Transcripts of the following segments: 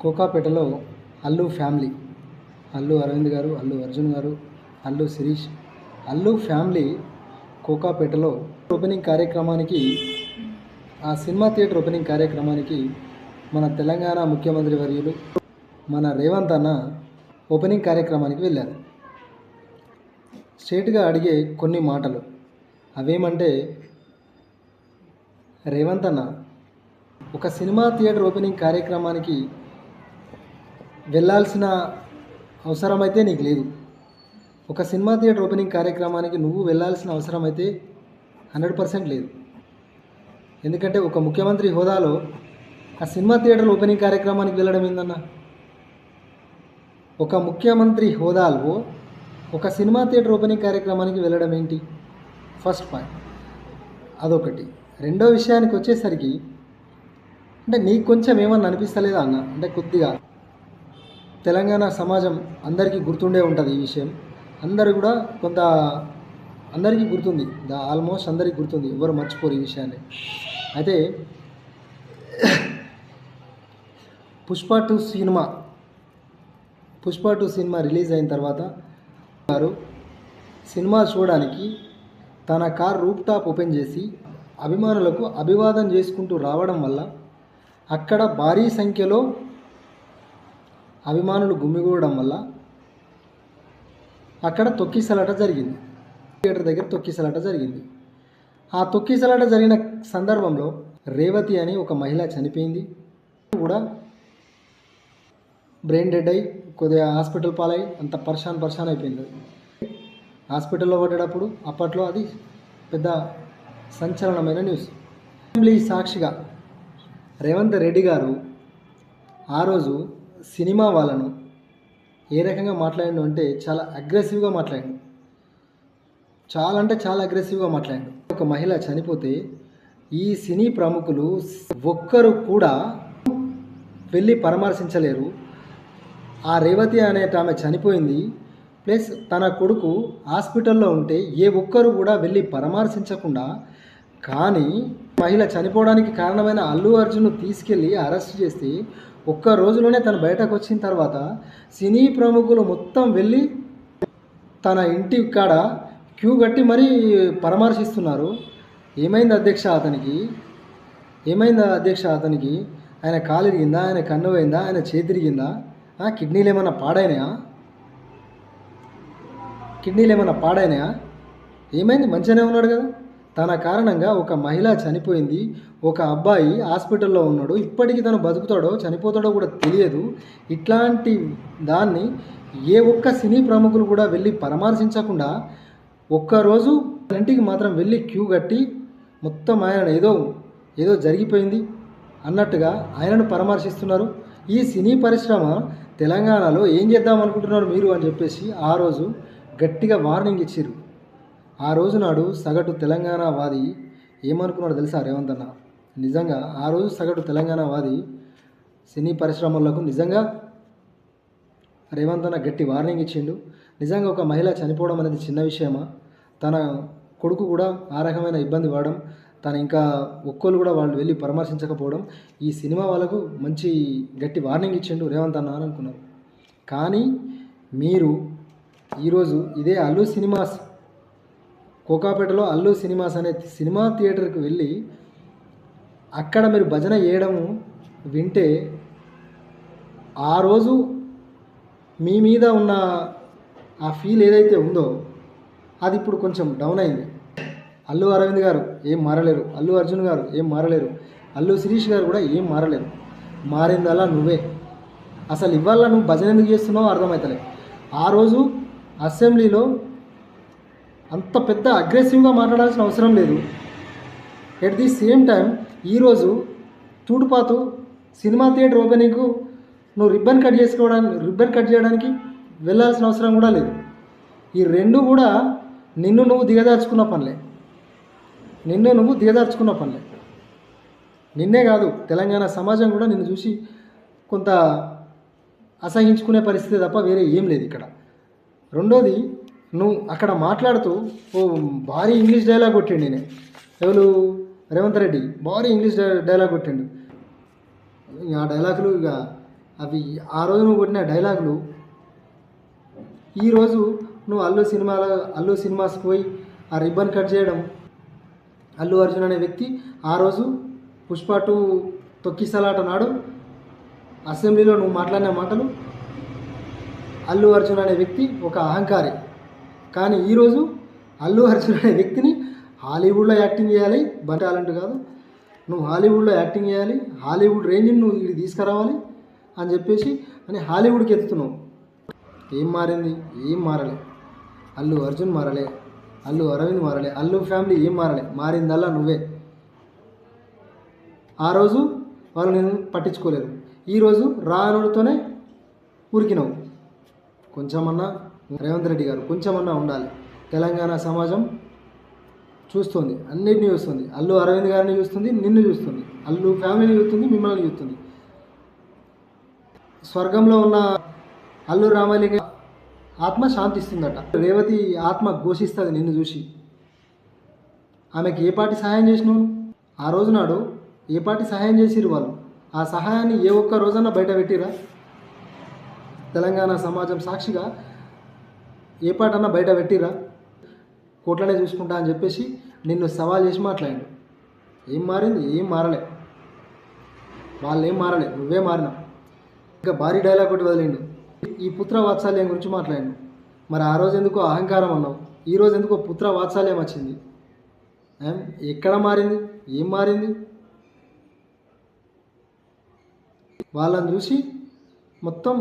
కోకాపేటలో Allu family, Allu Arvind గారు, అల్లు అర్జున్ గారు, Allu Sirish, Allu family కోకాపేటలో opening కార్యక్రమానికి, ఆ సినిమా థియేటర్ ఓపెనింగ్ కార్యక్రమానికి మన తెలంగాణ ముఖ్యమంత్రి వర్యులు మన రేవంత్ అన్న ఓపెనింగ్ కార్యక్రమానికి వెళ్ళారు. స్ట్రేట్గా అడిగే కొన్ని మాటలు అవేమంటే, రేవంత్ అన్న, ఒక సినిమా థియేటర్ ఓపెనింగ్ కార్యక్రమానికి వెళ్ళాల్సిన అవసరం అయితే నీకు లేదు. ఒక సినిమా థియేటర్ ఓపెనింగ్ కార్యక్రమానికి నువ్వు వెళ్ళాల్సిన అవసరం అయితే 100% లేదు. ఎందుకంటే ఒక ముఖ్యమంత్రి హోదాలో ఆ సినిమా థియేటర్ ఓపెనింగ్ కార్యక్రమానికి వెళ్ళడం ఏందన్న? ఒక ముఖ్యమంత్రి హోదాలో ఒక సినిమా థియేటర్ ఓపెనింగ్ కార్యక్రమానికి వెళ్ళడం ఏంటి? ఫస్ట్ పాయింట్ అదొకటి. రెండో విషయానికి వచ్చేసరికి, అంటే నీకు కొంచెం ఏమన్నా అనిపిస్తలేదా అన్న? అంటే కొద్దిగా తెలంగాణ సమాజం అందరికీ గుర్తుండే ఉంటుంది ఈ విషయం. అందరూ కూడా అందరికీ గుర్తుంది, ఆల్మోస్ట్ అందరికీ గుర్తుంది, ఎవరు మర్చిపోరు ఈ విషయాన్ని. అయితే పుష్ప టూ సినిమా రిలీజ్ అయిన తర్వాత గారు సినిమా చూడడానికి తన కార్ రూఫ్ టాప్ ఓపెన్ చేసి అభిమానులకు అభివాదం చేసుకుంటూ రావడం వల్ల అక్కడ భారీ సంఖ్యలో అభిమానులు గుమిగూడడం వల్ల అక్కడ తొక్కిసలాట జరిగింది. థియేటర్ దగ్గర తొక్కిసలాట జరిగింది. ఆ తొక్కిసలాట జరిగిన సందర్భంలో రేవతి అని ఒక మహిళ చనిపోయింది, కూడా బ్రెయిన్ డెడ్ అయ్యి కొద్దిగా హాస్పిటల్ పాలై అంత పర్షాన్ అయిపోయింది. హాస్పిటల్లో పడ్డప్పుడు అప్పట్లో అది పెద్ద సంచలనమైన న్యూస్. అసెంబ్లీ సాక్షిగా రేవంత్ రెడ్డి గారు ఆ రోజు సినిమా వాళ్ళను ఏ రకంగా మాట్లాడిండు అంటే, చాలా అగ్రెసివ్గా మాట్లాడిండు. చాలా అంటే చాలా అగ్రెసివ్గా మాట్లాడిండు. ఒక మహిళ చనిపోతే ఈ సినీ ప్రముఖులు ఒక్కరు కూడా వెళ్ళి పరామర్శించలేరు. ఆ రేవతి అనేట ఆమె చనిపోయింది, ప్లస్ తన కొడుకు హాస్పిటల్లో ఉంటే ఏ ఒక్కరు కూడా వెళ్ళి పరామర్శించకుండా, కానీ మహిళ చనిపోవడానికి కారణమైన అల్లు అర్జున్ను తీసుకెళ్ళి అరెస్ట్ చేసి ఒక్క రోజులోనే తను బయటకు వచ్చిన తర్వాత సినీ ప్రముఖులు మొత్తం వెళ్ళి తన ఇంటి కాడ క్యూ కట్టి మరీ పరామర్శిస్తున్నారు. ఏమైంది అధ్యక్ష అతనికి? ఆయన కాలు ఇరిగిందా? ఆయన కన్ను పోయిందా? ఆయన చేతి ఇరిగిందా? కిడ్నీలు ఏమైనా పాడైనాయా? ఏమైంది? మంచిగానే ఉన్నాడు కదా. తన కారణంగా ఒక మహిళ చనిపోయింది, ఒక అబ్బాయి హాస్పిటల్లో ఉన్నాడు, ఇప్పటికీ తను బతుకుతాడో చనిపోతాడో కూడా తెలియదు. ఇట్లాంటి దాన్ని ఏ ఒక్క సినీ ప్రముఖులు కూడా వెళ్ళి పరామర్శించకుండా ఒక్కరోజు ఇంటికి మాత్రం వెళ్ళి క్యూ కట్టి మొత్తం ఆయన ఏదో జరిగిపోయింది అన్నట్టుగా ఆయనను పరామర్శిస్తున్నారు. ఈ సినీ పరిశ్రమ తెలంగాణలో ఏం చేద్దాం అనుకుంటున్నారు మీరు అని చెప్పేసి ఆ రోజు గట్టిగా వార్నింగ్ ఇచ్చారు. ఆ రోజు నాడు సగటు తెలంగాణ వాది ఏమనుకున్నాడు తెలుసా రేవంత్ అన్న? నిజంగా ఆ రోజు సగటు తెలంగాణ వాది సినీ పరిశ్రమలకు నిజంగా రేవంత్ అన్న గట్టి వార్నింగ్ ఇచ్చిండు. నిజంగా ఒక మహిళ చనిపోవడం అనేది చిన్న విషయమా? తన కొడుకు కూడా ఆ రకమైన ఇబ్బంది పడడం, తను ఇంకా ఒక్కళ్ళు కూడా వాళ్ళు వెళ్ళి పరామర్శించకపోవడం, ఈ సినిమా వాళ్ళకు మంచి గట్టి వార్నింగ్ ఇచ్చిండు రేవంత్ అన్న అని అనుకున్నారు. కానీ మీరు ఈరోజు ఇదే అల్లు సినిమాస్, కోకాపేటలో అల్లు సినిమాస్ అనే సినిమా థియేటర్కి వెళ్ళి అక్కడ మీరు భజన చేయడము వింటే, ఆ రోజు మీ మీద ఉన్న ఆ ఫీల్ ఏదైతే ఉందో అది ఇప్పుడు కొంచెం డౌన్ అయింది. అల్లు అరవింద్ గారు ఏం మారలేరు, అల్లు అర్జున్ గారు ఏం మారలేరు, అల్లు శిరీష్ గారు కూడా ఏం మారలేరు. మారిందలా నువ్వే. అసలు ఇవాళ నువ్వు భజన ఎందుకు చేస్తున్నావో అర్థమవుతలే. ఆ రోజు అసెంబ్లీలో అంత పెద్ద అగ్రెసివ్గా మాట్లాడాల్సిన అవసరం లేదు. ఎట్ ది సేమ్ టైం ఈరోజు తూటుపాతు సినిమా థియేటర్ ఓపెనింగ్కు నువ్వు రిబ్బన్ కట్ చేయడానికి వెళ్ళాల్సిన అవసరం కూడా లేదు. ఈ రెండు కూడా నిన్ను నువ్వు దిగదార్చుకున్న పనులే. నిన్నే కాదు, తెలంగాణ సమాజం కూడా నిన్ను చూసి కొంత అసహించుకునే పరిస్థితి తప్ప వేరే ఏం లేదు ఇక్కడ. రెండోది, నువ్వు అక్కడ మాట్లాడుతూ ఓ భారీ ఇంగ్లీష్ డైలాగ్ కొట్టిండు. నేను ఎవరు రేవంత్ రెడ్డి భారీ ఇంగ్లీష్ డైలాగ్ కొట్టిండు. ఆ డైలాగులు ఇక అవి ఆ రోజు నువ్వు కొట్టిన డైలాగులు ఈరోజు నువ్వు అల్లు సినిమాస్కి పోయి ఆ రిబ్బన్ కట్ చేయడం, అల్లు అర్జున్ అనే వ్యక్తి ఆ రోజు పుష్ప 2 తొక్కిసలాట నాడు అసెంబ్లీలో నువ్వు మాట్లాడిన మాటలు, అల్లు అర్జున్ అనే వ్యక్తి ఒక అహంకారి. కానీ ఈరోజు అల్లు అర్జున్ అనే వ్యక్తిని హాలీవుడ్లో యాక్టింగ్ చేయాలి, టాలెంట్ కాదు, నువ్వు హాలీవుడ్లో యాక్టింగ్ చేయాలి, హాలీవుడ్ రేంజ్ని నువ్వు ఇది తీసుకురావాలి అని చెప్పేసి అని హాలీవుడ్కి ఎత్తుతున్నావు. ఏం మారింది? ఏం మారలే. అల్లు అర్జున్ మారలే, అల్లు అరవింద్ మారలే, అల్లు ఫ్యామిలీ ఏం మారలే. మారిందల్లా నువ్వే. ఆ రోజు వాళ్ళు నేను పట్టించుకోలేరు, ఈరోజు రానుడితోనే ఉరికినావు. కొంచెమన్నా రేవంత్ రెడ్డి గారు కొంచెమన్నా ఉండాలి. తెలంగాణ సమాజం చూస్తుంది, అన్నిటినీ చూస్తుంది. అల్లు అరవింద్ గారిని చూస్తుంది, నిన్ను చూస్తుంది, అల్లు ఫ్యామిలీని చూస్తుంది, మిమ్మల్ని చూస్తుంది. స్వర్గంలో ఉన్న అల్లు రామలింగ ఆత్మ శాంతిస్తుందట. రేవతి ఆత్మ ఘోషిస్తుంది నిన్ను చూసి. ఆమెకి ఏ పాటి సహాయం చేసినావు? ఆ రోజు నాడు ఏ పాటి సహాయం చేసిరు వాళ్ళు? ఆ సహాయాన్ని ఏ ఒక్క రోజన్నా బయట పెట్టిరా? తెలంగాణ సమాజం సాక్షిగా ఏ పాటన్నా బయట పెట్టిరా? కోట్లనే చూసుకుంటా అని చెప్పేసి నిన్ను సవాల్ చేసి మాట్లాడాడు. ఏం మారింది? ఏం మారలే. వాళ్ళు ఏం మారలే, నువ్వే మారినావు. ఇంకా భారీ డైలాగ్ ఒకటి వదిలిండు, ఈ పుత్ర వాత్సల్యం గురించి మాట్లాడాడు. మరి ఆ రోజు ఎందుకో అహంకారం అన్నావు, ఈరోజు ఎందుకో పుత్ర వాత్సల్యం వచ్చింది. ఎక్కడ మారింది? ఏం మారింది? వాళ్ళని చూసి మొత్తం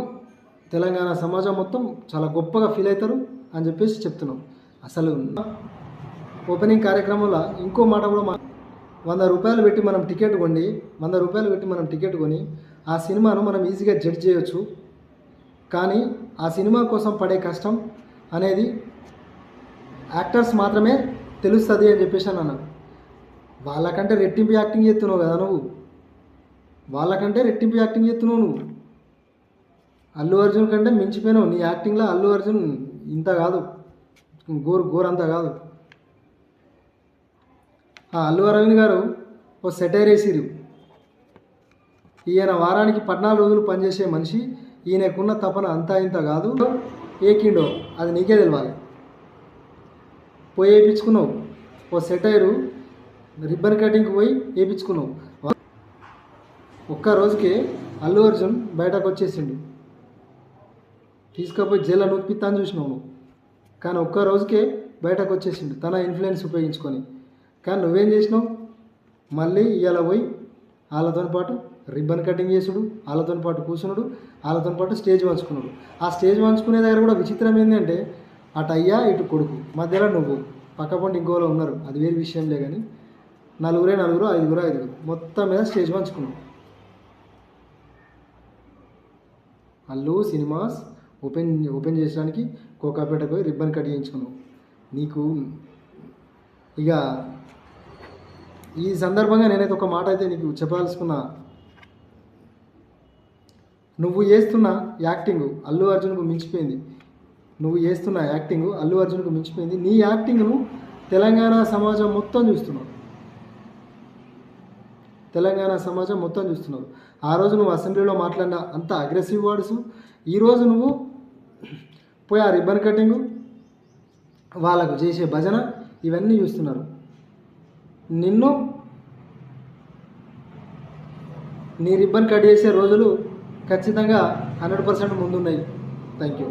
తెలంగాణ సమాజం మొత్తం చాలా గొప్పగా ఫీల్ అవుతారు అని చెప్పేసి చెప్తున్నాం. అసలు ఓపెనింగ్ కార్యక్రమంలో ఇంకో మాట కూడా 100 రూపాయలు పెట్టి మనం టికెట్ కొని 100 రూపాయలు పెట్టి మనం టికెట్ కొని ఆ సినిమాను మనం ఈజీగా జడ్జ్ చేయొచ్చు. కానీ ఆ సినిమా కోసం పడే కష్టం అనేది యాక్టర్స్ మాత్రమే తెలుస్తుంది అని చెప్పేసి అని అన్నాను. వాళ్ళకంటే రెట్టింపు యాక్టింగ్ చేస్తున్నావు కదా నువ్వు, వాళ్ళకంటే రెట్టింపు యాక్టింగ్ చేస్తున్నావు నువ్వు. అల్లు అర్జున్ కంటే మించిపోయినావు నీ యాక్టింగ్లో. అల్లు అర్జున్ ఇంత కాదు, గోరంతా కాదు. అల్లు అరవింద్ గారు ఓ సెటైర్ వేసిరు, ఈయన వారానికి 14 రోజులు పనిచేసే మనిషి, ఈయనకున్న తపన అంతా ఇంత కాదు, ఏకిండో అది నీకే తెలవాలి. పోయి వేయించుకున్నావు ఓ సెటైరు, రిబ్బన్ కటింగ్కి పోయి వేయించుకున్నావు. ఒక్క రోజుకే అల్లు అర్జున్ బయటకు వచ్చేసిండు, తీసుకుపోయి జైల్లో నూపిస్తాను చూసినావు నువ్వు. కానీ ఒక్క రోజుకే బయటకు వచ్చేసిండు తన ఇన్ఫ్లుయెన్స్ ఉపయోగించుకొని. కానీ నువ్వేం చేసినావు? మళ్ళీ ఇవాళ పోయి వాళ్ళతో పాటు రిబ్బన్ కటింగ్ చేసుడు, వాళ్ళతో పాటు కూర్చున్నాడు, వాళ్ళతో పాటు స్టేజ్ పంచుకున్నాడు. ఆ స్టేజ్ పంచుకునే దగ్గర కూడా విచిత్రం ఏంటంటే అటు అయ్యా ఇటు కొడుకు, మధ్యలో నువ్వు, పక్కపంటి ఇంకోలో ఉన్నారు, అది వేరే విషయంలే. కానీ నలుగురు, ఐదుగురు మొత్తం మీద స్టేజ్ పంచుకున్నావు. అల్లు సినిమాస్ ఓపెన్ చేయడానికి కోకాపేట పోయి రిబ్బన్ కట్ చేయించుకున్నావు. నీకు ఇక ఈ సందర్భంగా నేనైతే ఒక మాట అయితే నీకు చెప్పదలుచుకున్నా. నువ్వు చేస్తున్న యాక్టింగ్ అల్లు అర్జున్కు మించిపోయింది. నువ్వు చేస్తున్న యాక్టింగ్ అల్లు అర్జున్కు మించిపోయింది. నీ యాక్టింగ్ను తెలంగాణ సమాజం మొత్తం చూస్తున్నారు. తెలంగాణ సమాజం మొత్తం చూస్తున్నారు. ఆ రోజు నువ్వు అసెంబ్లీలో మాట్లాడిన అంత అగ్రెసివ్ వర్డ్స్, ఈరోజు నువ్వు పోయి ఆ రిబ్బన్ కటింగ్, వాళ్ళకు చేసే భజన, ఇవన్నీ చూస్తున్నారు. నిన్ను నీ రిబ్బన్ కట్ చేసే రోజులు ఖచ్చితంగా 100% ముందున్నాయి. Thank you.